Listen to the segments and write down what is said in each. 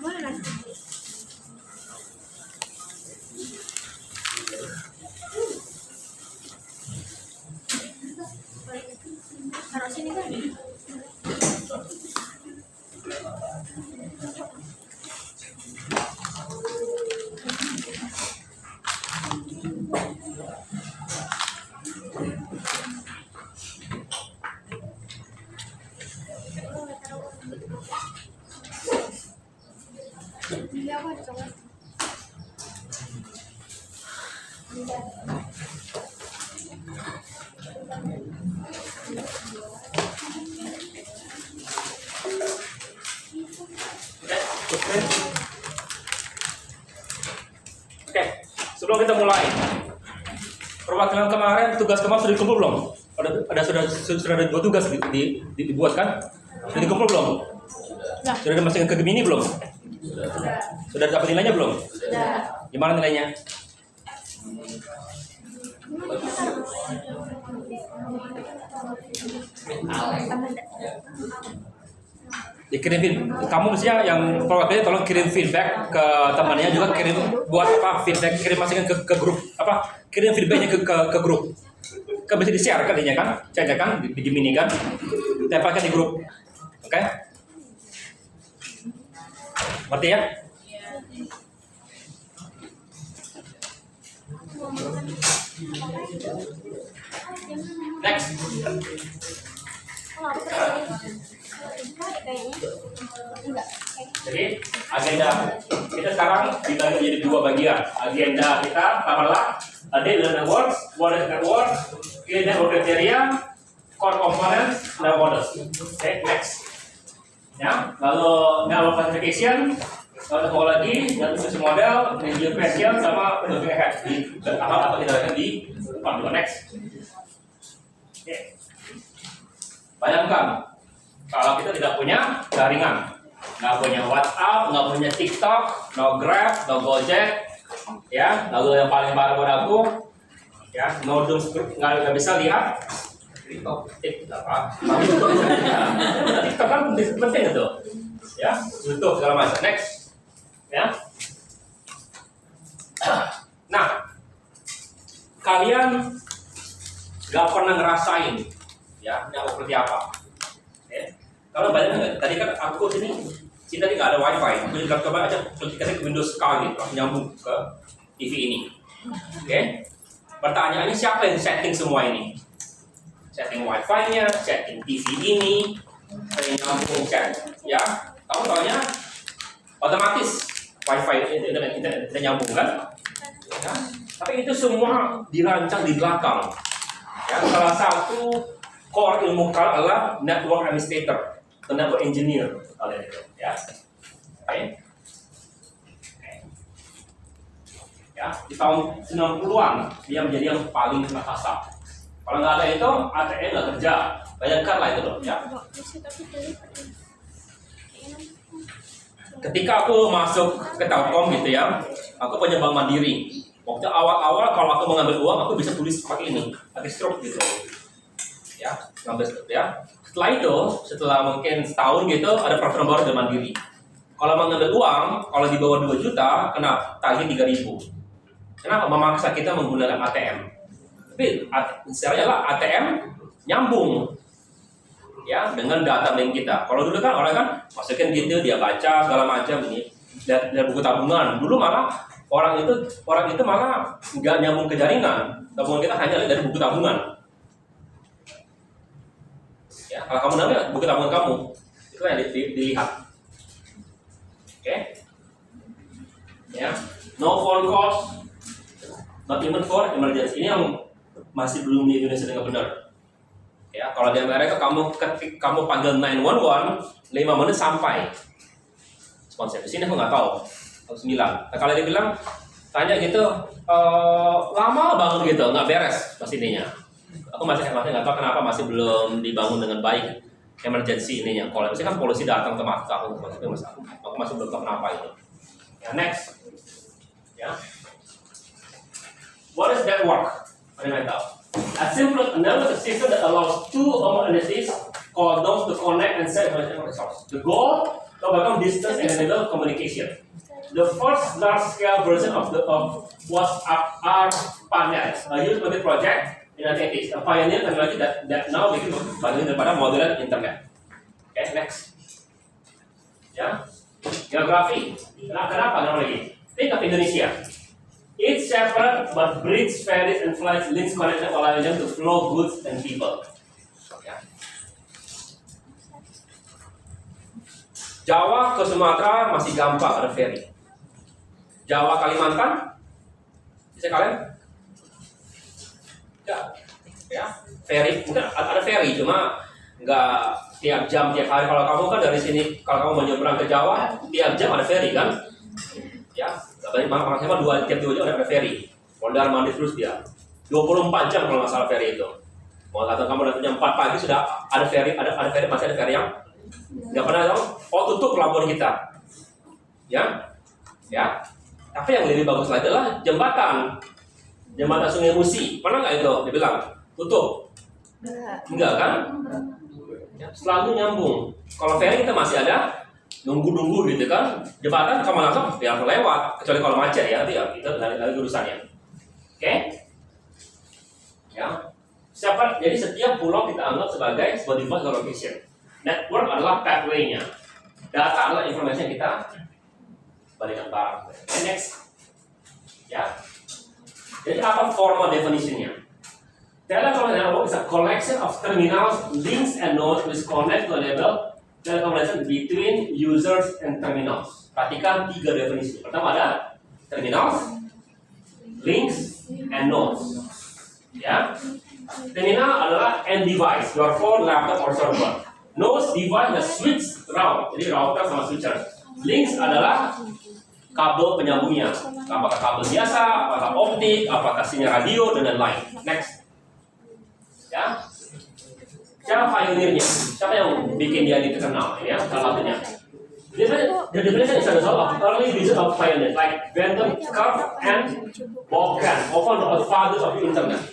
Mana? Taruh sini kan? Iya, aku ada coklat. Oke, sebelum kita mulai, perwakilan kemarin tugas kemarin sudah dikumpul belum? Sudah ada 2 tugas dibuat kan? Sudah dikumpul belum? Sudah dimasukin ke Gemini belum? Sudah dapat nilainya belum? Sudah. Gimana nilainya? Dikirim, kamu mestinya yang perwakilannya tolong kirim feedback ke temannya, juga kirim buat apa feedback, kirim masukin ke grup apa, kirim feedbacknya ke grup. Kan bisa di share kalinya kan, cek kan di Gemini kan, tempelkan di grup, oke? Ngerti ya? Next. Jadi agenda kita sekarang dibagi menjadi 2 bagian. Agenda kita pertama Daily Awards, What is Awards, Key Network Criteria, Core Components, dan Models. Oke, next. Ya, lalu network classification, lalu topologi, dan bisnis model, review question, sama looking ahead di apa kita lakukan di part 2. Next. Oke. Bayangkan kalau kita tidak punya jaringan, nggak punya WhatsApp, nggak punya TikTok, no Grab, no Gojek, ya, lalu yang paling baru aku, ya, no Doom Script, nggak bisa lihat TikTok, apa? TikTok kan penting itu, ya, YouTube segala macam. Next, ya. Nah, kalian nggak pernah ngerasain, ya, nyamuk seperti apa? Kalau banyak nggak? Tadi kan aku sini tadi nggak ada wifi. Aku juga coba aja aplikasi ke Windows sekali, nyambung ke TV ini. Oke? Pertanyaannya siapa yang setting semua ini? Setting wifi-nya, setting TV ini, yang nyambung chat. Ya, kamu taunya otomatis wifi internet nyambung kan? Ya. Tapi itu semua dirancang di belakang. Ya, salah satu core ilmu kalian adalah network administrator, atau network engineer kalian itu, ya. Oke. Ya, di tahun 90-an dia menjadi yang paling kena kasar. Kalau nggak ada itu, ATM nggak kerja. Bayangkan lah itu loh, ya. Ketika aku masuk ke Telkom gitu ya, aku punya bank mandiri. Waktu awal-awal kalau aku mau ngambil uang, aku bisa tulis pakai ini, pakai stroke gitu. Ya, ngambil ya. Setelah mungkin setahun gitu ada peraturan baru dari Mandiri. Kalau mau ngambil uang, kalau di bawah 2 juta kena tagih 3.000. Kenapa? Memaksa kita menggunakan ATM. Tapi sebenarnya adalah ATM nyambung, ya, dengan data bank kita. Kalau dulu kan orang kan masukin gitu, dia baca segala macam ini dari buku tabungan. Dulu malah orang itu malah nggak nyambung ke jaringan. Tabungan kita hanya dari buku tabungan. Ya, kalau kamu nanya buku tabungan kamu, itu yang dilihat. Oke? Ya, no phone calls, not even for emergency. Ini yang masih belum di Indonesia dengan benar. Ya, kalau di Amerika kamu panggil 911, 5 menit sampai. Sponsor di sini aku nggak tahu, 9. Nah, kalau dia bilang tanya gitu, lama banget gitu, nggak beres pastinya. Aku masih nggak tahu kenapa masih belum dibangun dengan baik emergency ininya. Kalau misalnya kan polisi datang ke mata aku masih belum tahu kenapa itu. Ya, next. Ya. What is that work? Fundamental. A simple analysis system that allows two homogeneous called those to connect and set resource. The goal to overcome distance and enable communication. The first large-scale version of WhatsApp are ARPANET, a youth project in the 1980s, a pioneer technology that now became bagian daripada modern internet. Okay, next. Ya, geografi. Kenapa lagi? Think of Indonesia. It's separate but bridges, ferries, and flights links connected, allowing them to flow goods and people. Ya. Jawa ke Sumatera masih gampang ada ferry. Jawa Kalimantan bisa kalian? Ya, ferry mungkin ada ferry cuma nggak tiap jam tiap hari. Kalau kamu kan dari sini kalau kamu mau nyebrang ke Jawa tiap jam ada ferry kan? Ya, maksudnya 2 jam ada ferry. Mondar mandir terus dia. 24 jam kalau nggak salah ferry itu. Mau kata kamu datang jam 4 pagi sudah ada ferry, ada ferry, masih ada ferry yang nggak pernah tahu. Oh, tutup pelabuhan kita. Ya, ya. Tapi yang lebih bagus lagi adalah jembatan Sungai Musi. Pernah nggak itu dibilang tutup? Enggak kan? Ya, selalu nyambung. Kalau ferry kita masih ada nunggu gitu kan. Jembatan kamu langsung ya lewat, kecuali kalau macet ya, nanti ya itu lagi urusannya. Oke? Ya. Jadi setiap pulau kita anggap sebagai sebuah device location. Network adalah pathway-nya. Data adalah informasi yang kita balikan barang. Next. Ya. Jadi apa formal definition-nya? Telecom network is a collection of terminals, links, and nodes which connect to enable telecommunication between users and terminals. Perhatikan 3 definisi. Pertama ada terminals, links, and nodes. Ya. Terminal adalah end device, your phone, laptop, or server. Nodes device the switch route, jadi router sama switcher. Links adalah kabel penyambungnya, apakah kabel biasa, apakah optik, apakah sinyal radio, dan lain-lain. Next. Ya. Siapa pionirnya? Siapa yang bikin dia terkenal? Ya, salah satunya. The definition is a result of early vision of pioneers like Bentham, Curve, and Vaughan, often the fathers of internet.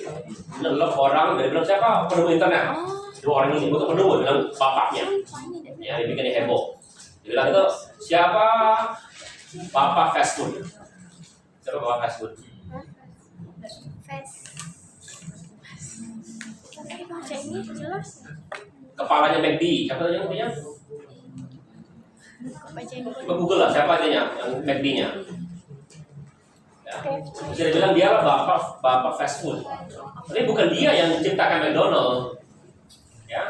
Ini adalah orang dari bilang siapa penemu internet? 2 orang ini bukan penemu, bilang bapaknya. Ya, dibikin heboh. Dibilang itu siapa bapak fast food? Siapa bapak fast food? Ini jelas. Kepalanya McD, siapa yang punya? Coba Google lah, siapa aja yang McD-nya? Ya. Bisa dibilang dia lah bapak fast food. Tapi bukan dia yang menciptakan McDonald, ya.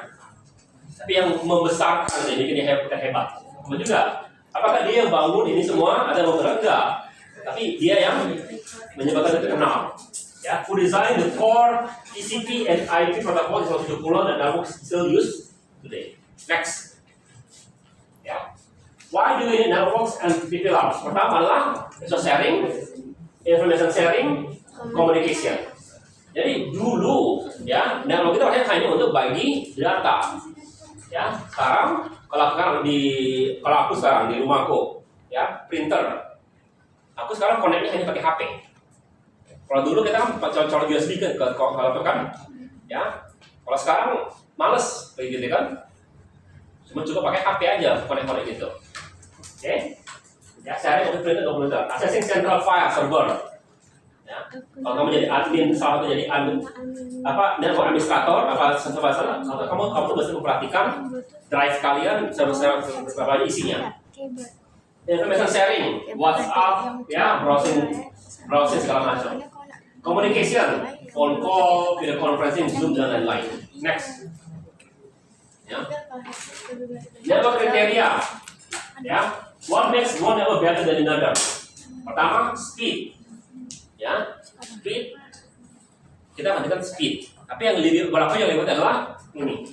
Tapi yang membesarkan, jadi bikin dia hebat. Kemudian juga, apakah dia yang bangun ini semua? Ada beberapa enggak. Tapi dia yang menyebabkan itu terkenal. Ya, who design the core TCP and IP protocol di 170 dan network still used today. Next. Ya. Why do we need networks and PPLARs? Pertama adalah sharing, information sharing, communication. Jadi dulu ya network itu hanya untuk bagi data. Ya, sekarang kalau aku sekarang di rumahku, ya printer. Aku sekarang connect-nya hanya pakai HP. Kalau dulu kita kan colok USB ke laptop kan, ya. Kalau sekarang males kayak gitu kan, cuma cukup pakai HP aja connect gitu. Oke, ya saya untuk printer 20 meter. Accessing central file server. Ya, kalau kamu jadi admin, salah satu jadi admin network administrator, kamu bisa memperhatikan drive kalian berapa isinya. Information sharing, WhatsApp, ya browsing segala macam. Communication, phone call, video conferencing, Zoom dan lain-lain. Next. Ya. Network kriteria. Ya. What makes one network better than another? Pertama, speed. Ya, speed. Kita mengatakan speed. Tapi yang lebih adalah ini.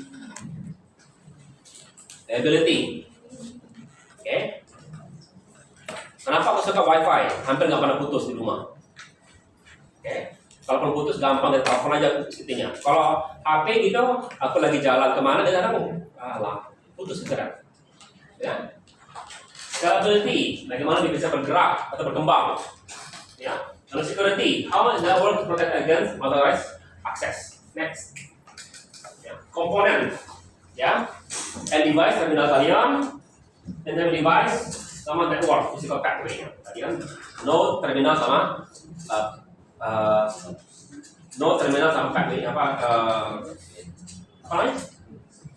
Ability. Oke. Kenapa aku suka WiFi? Hampir nggak pernah putus di rumah. Oke. Kalau pun putus gampang, kita telepon aja intinya. Kalau HP gitu, aku lagi jalan kemana dan kadang putus segera. Ya. Scalability, bagaimana dia bisa bergerak atau berkembang. Ya. Lalu security, how is network to protect against unauthorized access. Next. Ya. Komponen, ya. End device terminal kalian, Internet device sama network physical gateway. Tadi kan node terminal sama node terminal sama gateway apa namanya?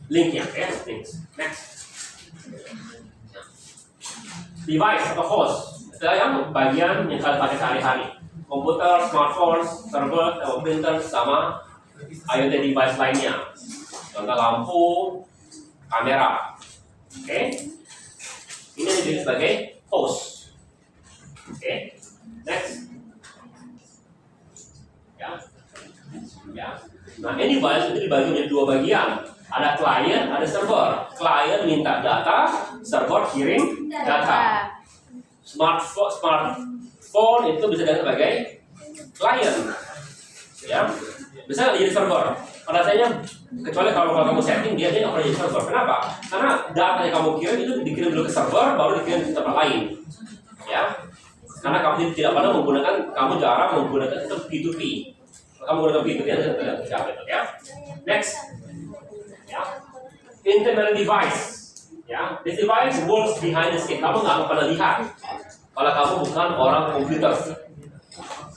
Linknya, ya, links. Next. Device atau host, itu yang bagian yang kalian pakai sehari-hari. Komputer, smartphone, server, printer, sama IoT device lainnya. Contoh lampu, kamera. Oke. Ini disebut sebagai host. Oke. Next. Ya. Nah, ini device itu dibagi menjadi dua bagian. Ada klien, ada server. Klien minta data, server kirim data. Smartphone itu bisa dilihat sebagai klien, ya, bisa jadi server. Pada asalnya, kecuali kalau kamu setting dia nggak pernah jadi server. Kenapa? Karena data yang kamu kirim itu dikirim dulu ke server, baru dikirim ke tempat lain, ya. Karena kamu tidak pernah menggunakan, kamu jarang menggunakan itu P2P. Kamu menggunakan P2P ya. Next, ya, internet device. Ya, this device works behind the screen. Kamu nggak pernah lihat kalau kamu bukan orang komputer.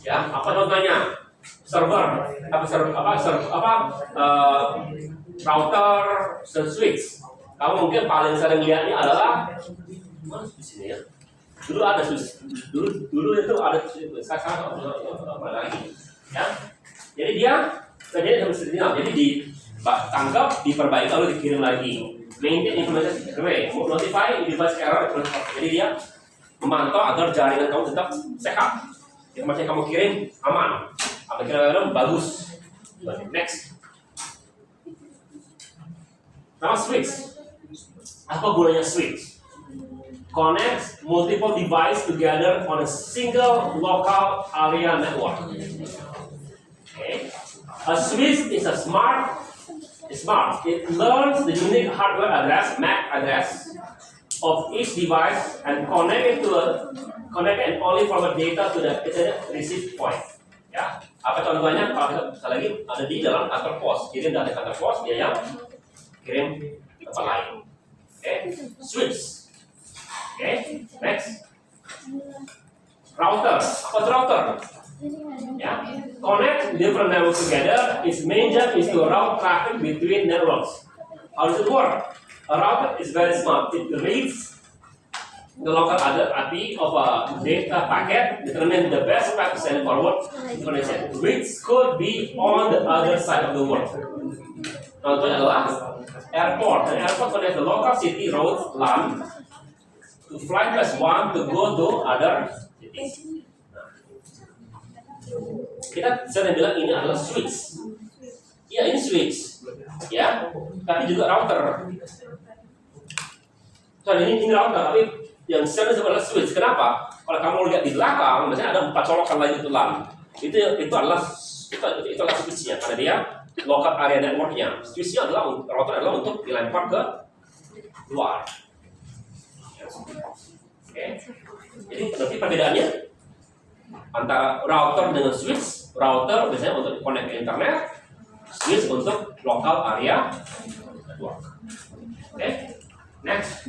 Ya, apa contohnya? Server, router, switch. Kamu mungkin paling sering lihatnya adalah di sini ya. Dulu ada switch. Dulu itu ada switch. Sekarang apa lagi? Ya. Jadi dia kerjanya seperti ini. Jadi ditangkap, diperbaiki lalu dikirim lagi. Maintain information gateway, notify device error. Jadi dia memantau agar jaringan kamu tetap sehat. Informasi yang kamu kirim aman. Apa kira-kira bagus. Next. Nama switch. Apa gunanya switch? Connects multiple device together on a single local area network. Okay. A switch is a smart. It learns the unique hardware address, MAC address of each device and connect and only forward data to the receive point. Ya, apa contohnya? Kalau kita bisa lagi ada di dalam kantor pos, kirim data kantor pos, dia yang kirim ke tempat lain. Oke, switch. Oke, next. Router. Apa itu router? Ya, connect different networks together. Its main job is to route traffic between networks. How does it work? A router is very smart. It reads the local IP of a data packet, determine the best path to send forward information, which could be on the other side of the world. Contohnya adalah airport. An airport connects the local city roads LAN to flight +1 to go to other cities. Kita sering bilang ini adalah switch. Ya, ini switch. Ya, tapi juga router. Soalnya ini router, tapi yang sering disebut adalah switch. Kenapa? Kalau kamu lihat di belakang, misalnya ada 4 colokan lain itu LAN. Itu adalah switchnya, karena dia local area networknya. Switchnya adalah router adalah untuk dilempar ke luar. Oke. Jadi berarti perbedaannya antara router dengan switch. Router biasanya untuk connect ke internet, switch untuk local area network. Oke, next.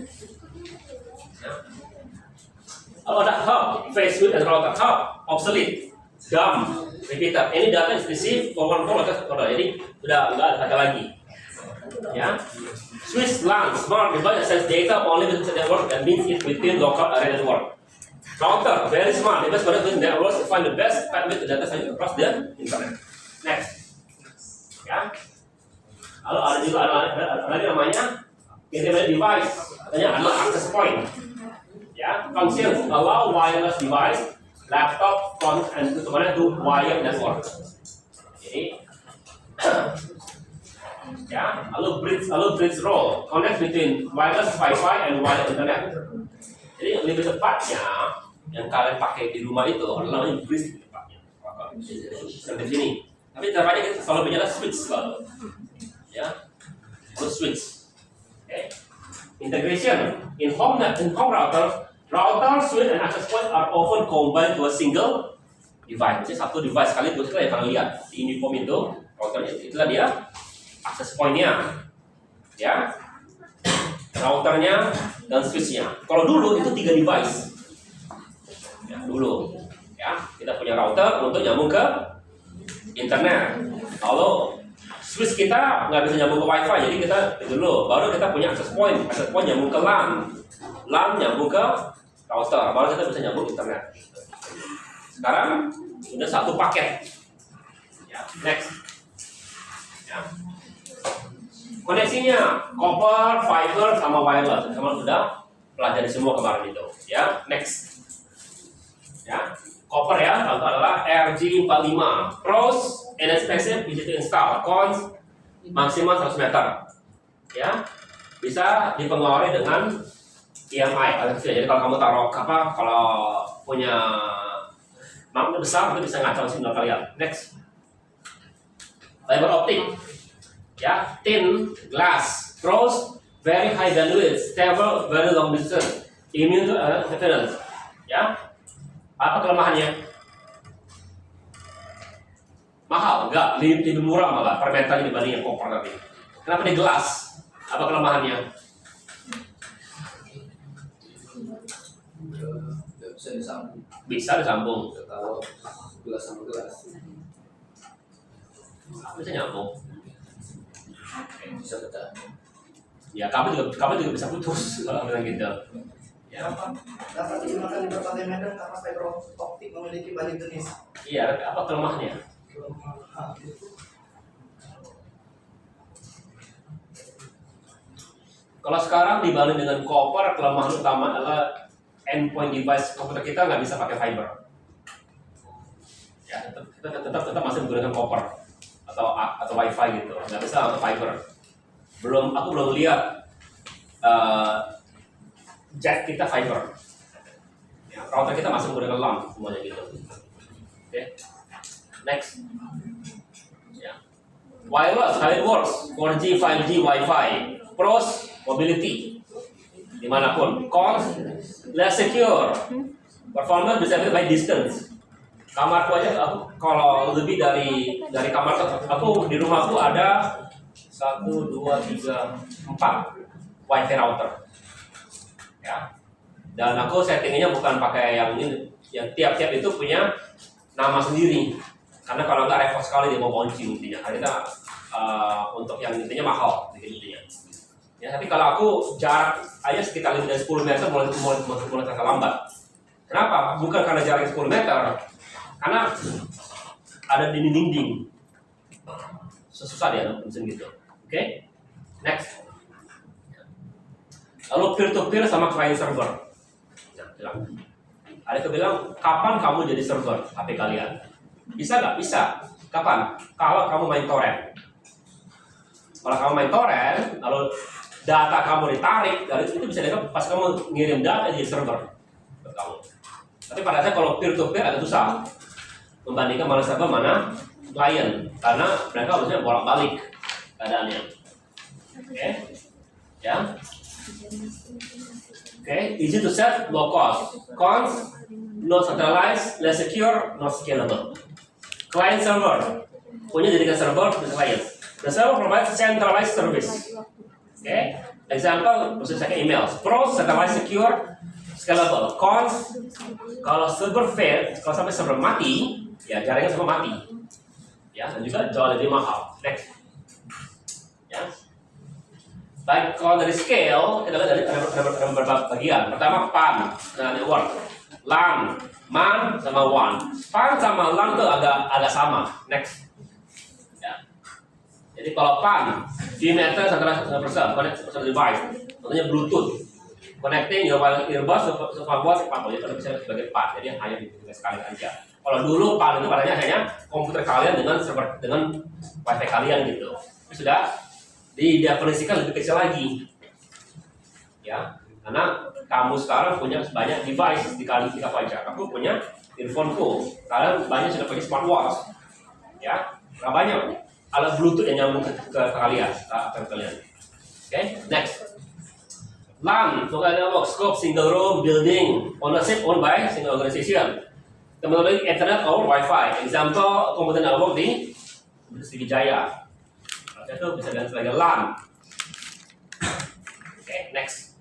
Kalau ada hub, face switch dan router hub, obsolete, dumb, repeater. Any data is received for one call, jadi sudah nggak ada lagi. Ya, switch LAN, smart device sends data only to the network and means it within local area network. Router, very smart. Device connect to networks to find the best pathway to data sent across the internet. Next, ya. Lalu ada juga ada lagi namanya internet device. Katanya adalah access point. Ya, function allow wireless device, laptop, phone, and to wire network. Jadi, ya, lalu bridge role connect between wireless Wi-Fi and wireless internet. Jadi lebih tepatnya yang kalian pakai di rumah itu adalah namanya bridge tepatnya. Seperti sini. Tapi tepatnya kita selalu bicara switch selalu. Ya, switch. Okay. Integration in home router, switch, and access point are often combined to a single device. Jadi satu device sekaligus. Kita yang pernah lihat di Indihome itu routernya itulah dia access point-nya. Ya, routernya dan switchnya. Kalau dulu itu 3 device. Ya, dulu ya kita punya router untuk nyambung ke internet. Kalau switch kita nggak bisa nyambung ke wifi, jadi kita itu dulu. Baru kita punya access point nyambung ke LAN, nyambung ke router, baru kita bisa nyambung internet. Sekarang sudah satu paket. Ya, next. Ya. Koneksinya copper, fiber, sama wireless. Kamu sudah pelajari semua kemarin itu. Ya, next. Ya, copper ya, contoh adalah RG45. Pros and expensive, easy to install. Cons maksimal 100 meter. Ya, bisa dipengaruhi dengan EMI. Jadi kalau kamu taruh kalau punya magnet besar itu bisa ngacau sinyal kalian. Next. Fiber optic. Ya, thin glass. Pros, very high bandwidth, stable, very long distance, immune to interference. Ya, apa kelemahannya? Mahal, enggak, lebih murah malah per meternya dibanding yang copper tadi. Kenapa dia glass? Apa kelemahannya? Bisa disambung. Bisa disambung. Kalau gelas sama gelas Bisa nyambung. bisa pecah. Ya, kabel juga bisa putus kalau bilang gitu. Ya, Dapat digunakan di berbagai medan karena fiber optik memiliki banyak jenis. iya, apa kelemahannya? Kalau sekarang dibanding dengan copper, kelemahan utama adalah endpoint device komputer kita nggak bisa pakai fiber. Ya, tetap masih menggunakan copper atau wifi gitu, nggak bisa pakai fiber. Aku belum lihat jack kita fiber. Ya, router kita masih menggunakan LAN semuanya gitu. Oke, next. Ya. Wireless, how it works? 4G, 5G, Wi-Fi. Pros, mobility dimanapun. Cons, less secure. Performance bisa by distance. Kamarku aja, aku kalau lebih dari kamar aku di rumahku ada 1, 2, 3, 4 Wi-Fi router. Ya. Dan aku settingnya bukan pakai yang ini, yang tiap-tiap itu punya nama sendiri. Karena kalau nggak repot sekali dia mau kunci intinya. Kita untuk yang intinya mahal intinya. Ya, tapi kalau aku jarak aja sekitar 10 meter mulai terasa lambat. Kenapa? Bukan karena jarak 10 meter, karena ada dinding-dinding. Susah dia mesin gitu. Oke? Next. Lalu peer-to-peer sama client server. Nah, ada yang bilang, kapan kamu jadi server HP kalian? Bisa nggak? Bisa. Kapan? Kalau kamu main torrent. Kalau kamu main torrent, lalu data kamu ditarik, dari itu bisa dilihat pas kamu ngirim data di server ke kamu. Tapi pada saat kalau peer-to-peer agak susah membandingkan mana server mana klien, karena mereka harusnya bolak-balik keadaannya. Oke, ya. Oke, easy to set, low cost. Cons, not centralized, less secure, not scalable. Client server, punya jadikan server untuk klien. The server provides centralized service. Oke, example, bisa pakai email. Pros, centralized, secure, scalable. Cons, kalau server fail, kalau sampai server mati, ya jaringan semua mati. Ya, dan juga jauh lebih mahal. Next. Ya. Baik, kalau dari scale, kita lihat dari ada beberapa bagian. Pertama, PAN, network, LAN, MAN, sama WAN. PAN sama LAN itu agak sama. Next. Ya. Jadi kalau PAN, meter 100% connect device, contohnya Bluetooth, connecting your earbuds to firewall, jadi kalau bisa sebagai PAN, jadi hanya digunakan sekali aja. Kalau dulu PAN itu padanya hanya komputer kalian dengan server dengan wifi kalian gitu. Itu sudah didefinisikan lebih kecil lagi, ya, karena kamu sekarang punya banyak device dikali 3 aja. Aku punya earphone-ku, kalian banyak sudah pakai smartwatch, ya, nggak banyak. Alat Bluetooth yang nyambung ke kalian, Oke, next. LAN, local network, scope, single room, building, ownership owned by single organization. Kemudian Internet or Wi-Fi. Example, komputer network di Sriwijaya. Itu bisa dengan sebagai LAN. Oke, next.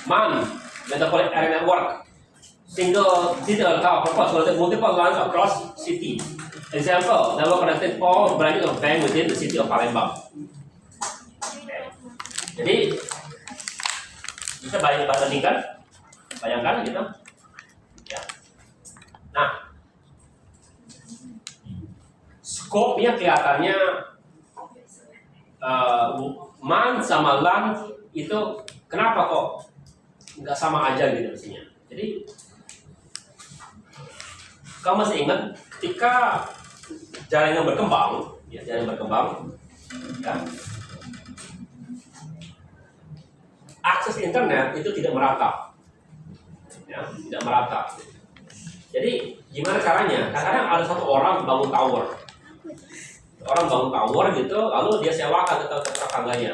MAN, Metropolitan Area Network, single digital tower purpose with multiple lines across city. Example, network connected all branches of bank within the city of Palembang. Jadi bisa bayangkan gitu. Ya. Nah, skopnya kelihatannya MAN sama LAN itu kenapa kok nggak sama aja gitu mestinya. Jadi kamu masih ingat ketika jaringan berkembang, ya, ya, akses internet itu tidak merata, ya, tidak merata. Jadi gimana caranya? Kadang-kadang ada satu orang bangun tower, gitu, lalu dia sewakan ke tetangganya.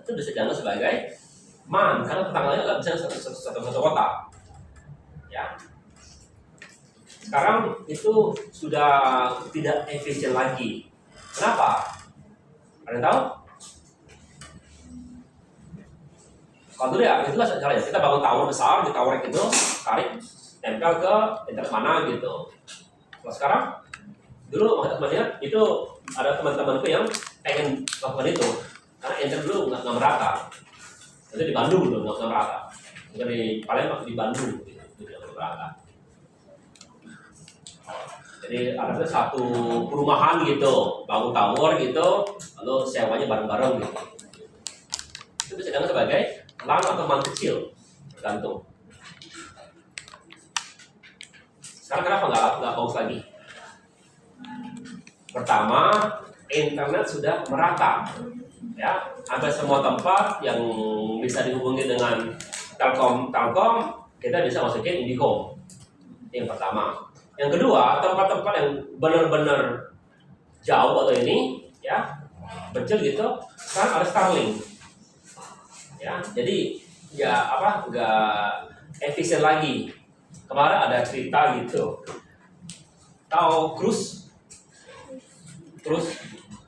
Itu bisa dianggap sebagai MAN karena tetangganya nggak bisa satu kota. Ya. Sekarang itu sudah tidak efisien lagi. Kenapa? Ada yang tahu? Kalau dulu ya, itu lah caranya. Kita bangun tower besar, di tower itu tarik, tempel ke internet mana gitu. Kalau sekarang, dulu maksudnya itu ada teman-temanku yang pengen lakukan itu, karena internet dulu nggak merata. Itu di Bandung dulu nggak merata. Bukan di Palembang, di Bandung gitu, nggak merata. Jadi ada satu perumahan gitu, bangun tower gitu, lalu sewanya bareng-bareng gitu. Itu bisa dianggap sebagai LAN atau MAN kecil, tergantung. Sekarang kenapa nggak bagus lagi? Pertama, internet sudah merata, ya, hampir semua tempat yang bisa dihubungi dengan Telkom, kita bisa masukin Indihome. Yang pertama. Yang kedua, tempat-tempat yang benar-benar jauh atau ini, ya, kecil gitu, kan ada Starlink. Ya, jadi ya apa nggak efisien lagi. Kemarin ada cerita gitu, tahu cruise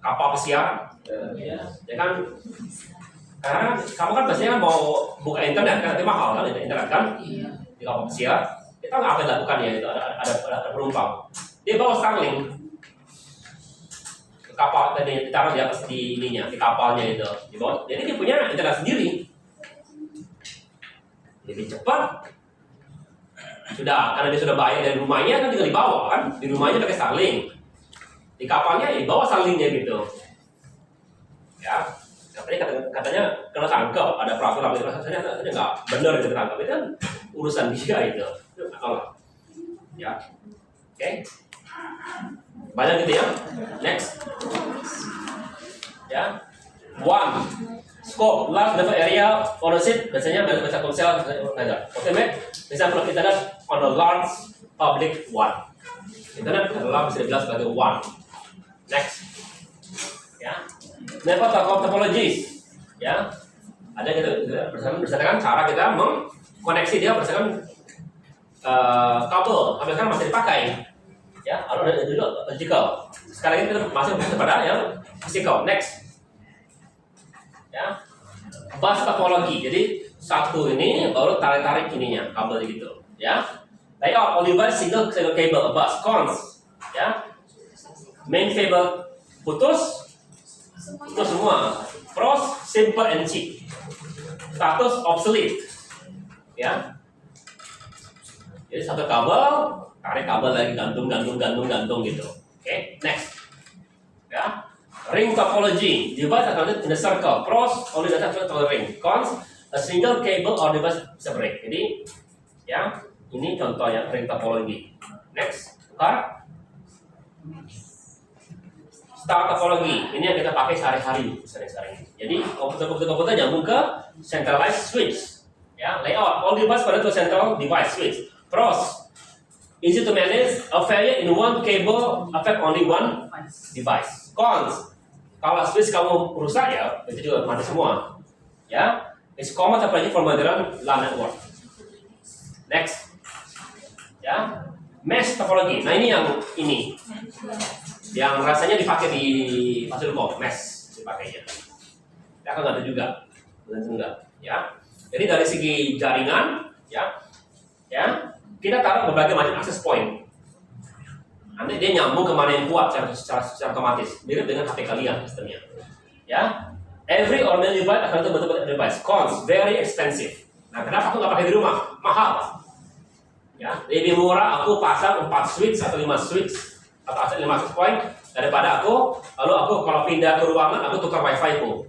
kapal pesiar, ya kan? Karena kamu kan biasanya mau buka internet kan, itu mahal kan internet kan? Di kapal pesiar, kita nggak akan lakukan ya itu ada penumpang. Dia bawa Starlink ke kapal tadi ditaruh di atas di ininya di kapalnya itu, dibawa. Jadi dia punya internet sendiri. Lebih cepat, sudah karena dia sudah bayar dari rumahnya kan tinggal dibawa kan, di rumahnya pakai Starlink, di kapalnya ya dibawa Starlinknya gitu, ya. Katanya kena tangkap, ada peraturan rasanya nggak benar gitu tangkap, itu kan urusan dia itu, tolong, ya, oke, banyak gitu ya, next, ya, one. Scope, large level area, ownership, biasanya baca Telkomsel, Ultimate, example of internet on a large public one. Internet adalah bisa dibilang sebagai one. Next, ya, network topologies, ya, ada gitu, berdasarkan cara kita mengkoneksi dia berdasarkan kabel kan masih dipakai, ya, ada dulu logical. Sekarang ini kita masih kepada yang physical. Next. Ya, bus topologi. Jadi satu ini baru tarik ininya kabel gitu, ya. Layout all device single cable bus cons, ya. Main cable putus semua. Pros simple and cheap. Status obsolete, ya. Jadi satu kabel tarik kabel lagi gantung gitu. Oke, next, ya. Ring topology, device connected in a circle. Pros, only data to the ring. Cons, a single cable or device separate. Jadi, ya, ini contohnya ring topology. Next, tukar. Star topology, ini yang kita pakai sehari-hari, sering-sering. Jadi, komputer nyambung ke centralized switch. Ya, layout, all device connected to central device switch. Pros, easy to manage, a failure in one cable affect only one device. Cons, kalau switch kamu rusak ya, itu juga mati semua. Ya, it's common apalagi for modern LAN network. Next, ya, mesh topology. Nah ini yang rasanya dipakai di Fasilkom, mesh dipakainya. Kita akan ada juga, enggak, ya. Jadi dari segi jaringan, ya, kita taruh berbagai macam access point. Nanti dia nyambung kemana yang kuat secara otomatis, mirip dengan HP kalian sistemnya. Ya, every ordinary device akan itu betul-betul device. Cons, very expensive. Nah, kenapa aku nggak pakai di rumah? Mahal. Ya, lebih murah aku pasang 4 switch atau 5 switch atau 5 access point daripada aku kalau pindah ke ruangan aku tukar wifi ku.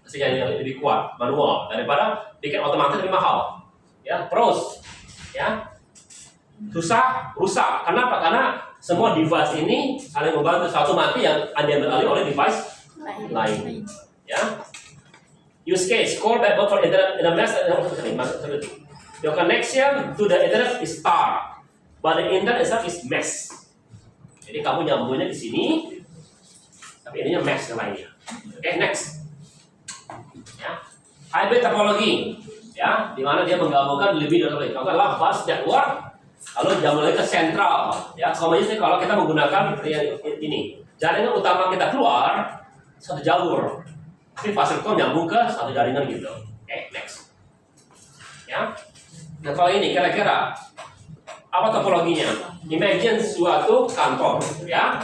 Sehingga yang lebih kuat manual daripada bikin otomatis lebih mahal. Ya, pros. Ya, susah, rusak. Kenapa? Karena semua device ini saling membantu. Satu mati yang diambil alih oleh device lain. Ya. Use case, call back for internet in a mesh. Your connection to the internet is star, but the internet itself is mesh. Jadi kamu nyambungnya di sini, tapi ininya mesh yang lainnya. Oke, next. Ya. Hybrid topology, ya, di mana dia menggabungkan lebih dari satu. Contoh adalah bus network. Lalu jalan ke sentral, ya. Kalau kita menggunakan ini, jaringan utama kita keluar satu jalur, tapi fasilitas nyambung ke satu jaringan gitu. Oke, next. Ya. Nah kalau ini kira-kira apa topologinya? Imagine suatu kantor, ya.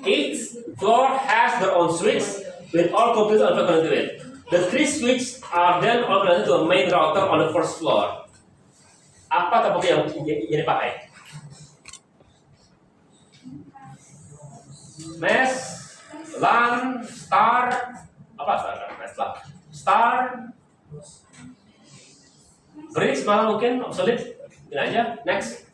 Each floor has their own switch with all computers connected to it. The 3 switches are then all connected to a main router on the first floor. Apa topologi yang dipakai? Mesh, LAN, star, apa star, bridge malah mungkin obsolete. Ini aja, next.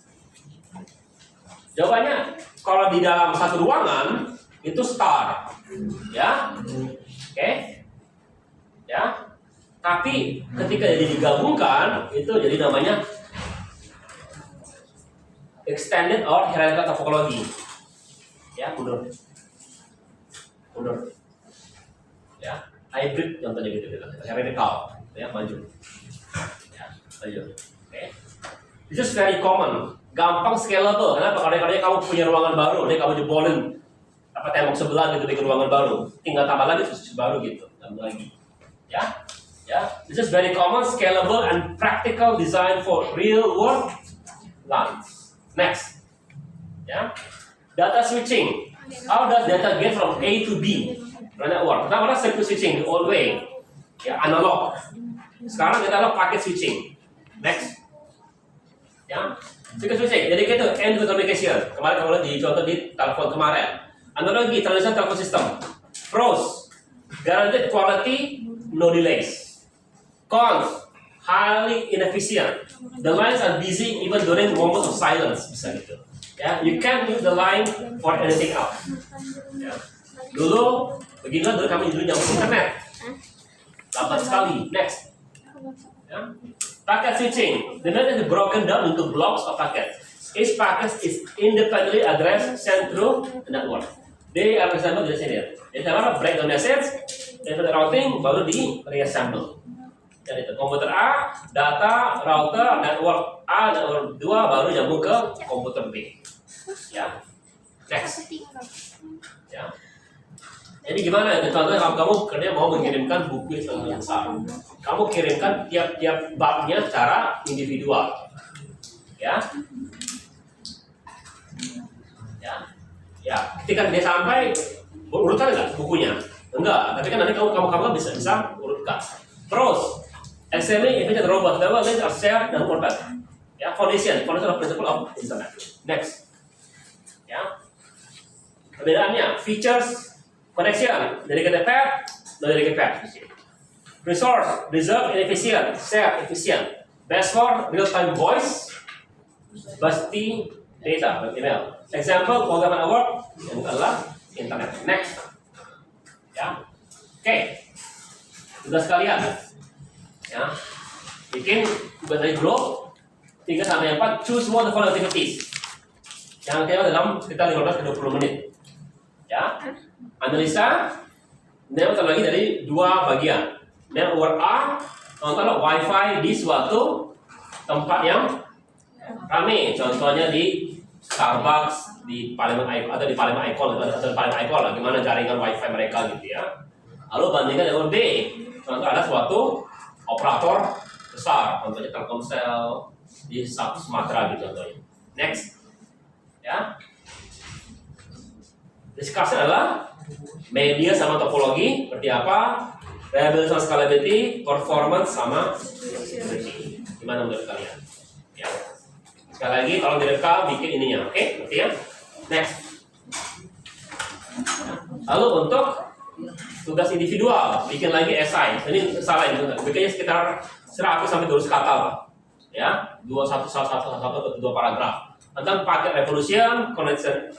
Jawabannya, kalau di dalam satu ruangan itu star, ya, oke, ya. Tapi ketika jadi digabungkan itu jadi namanya extended or hierarchical topology. Ya, mundur. Ya, hybrid contohnya gitu, hierarchical, ya, maju. Ya, maju. Oke. This is very common, gampang scalable. Kenapa? Karena kamu punya ruangan baru, kamu jebolin tembok sebelah gitu bikin ruangan baru, tinggal tambah lagi susu baru gitu, tambah lagi. Ya, ya. This is very common, scalable and practical design for real world LANs. Next, ya, data switching. How does data get from A to B? Network. Pertama circuit switching the old way, ya, analog. Sekarang kita ada packet switching. Next, ya, circuit switching. Jadi itu end-to-end communication. Kemarin kamu lihat di contoh di telepon kemarin. Analogi traditional telepon system. Pros, guaranteed quality, no delays. Cons, highly inefficient. The lines are busy even during moments of silence. Bisa gitu. Ya, you can't use the line for anything else. Ya. Dulu, beginilah dulu kami nyambung internet. Lambat sekali. Next. Ya. Packet switching. The net is broken down into blocks of packet. Each packet is independently addressed sent through the network. They are reassembled di sini. Jadi cara breakdown message, dan routing baru di reassemble. Jadi itu komputer A, data, router, network A, network 2 baru nyambung ke komputer B. Ya. Next. Ya. Jadi gimana? Contohnya kalau kamu kerja mau mengirimkan buku yang besar, kamu kirimkan tiap-tiap babnya secara individual. Ya. Ya. Ya. Ketika dia sampai urutan nggak bukunya? Enggak. Tapi kan nanti kamu bisa urutkan. Terus, assembly efficient robot, level are shared dan ported. Ya, foundation of principle of internet. Next. Ya. Perbedaannya, features, connection, dedicated path, non-dedicated path. Resource, reserve and efficient, share efficient. Best for real-time voice, busty data, email. Example, program network, yang adalah internet. Next. Ya. Oke. Tugas kalian. Ya. Bikin dari grup 3 sampai 4, choose one of the following activities. Yang kira dalam sekitar 15 ke 20 menit. Ya. Analisa network terbagi dari 2 bagian. Network A, contohnya WiFi di suatu tempat yang ramai, contohnya di Starbucks, di Parlemen Icon atau di Parlemen Icon atau di Parlemen Icon lah, gimana jaringan WiFi mereka gitu ya. Lalu bandingkan dengan B, contoh ada suatu operator besar, contohnya Telkomsel di Sumatera gitu contohnya. Next, ya. Discussion adalah media sama topologi seperti apa, reliability sama scalability, performance sama security. Gimana menurut kalian? Ya. Sekali lagi, tolong direkam, bikin ininya, oke? Ngerti ya? Next. Lalu untuk tugas individual, bikin lagi esai. Ini salah ini, bikinnya sekitar 100 sampai 200 kata, Pak. Ya, 2 paragraf tentang packet revolution, connection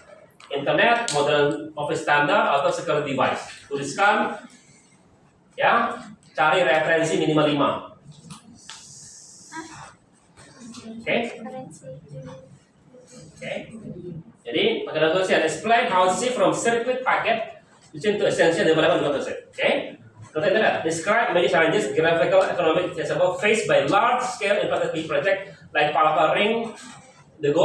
internet, modern office standard atau security device. Tuliskan, ya, cari referensi minimal 5. Oke? Oke. Jadi, pakai tulisan explain how to see from circuit packet to essential development concept. Okay? Contoh internet. Describe many challenges graphical economic accessible faced by large scale infrastructure project like Palapa Ring. The goal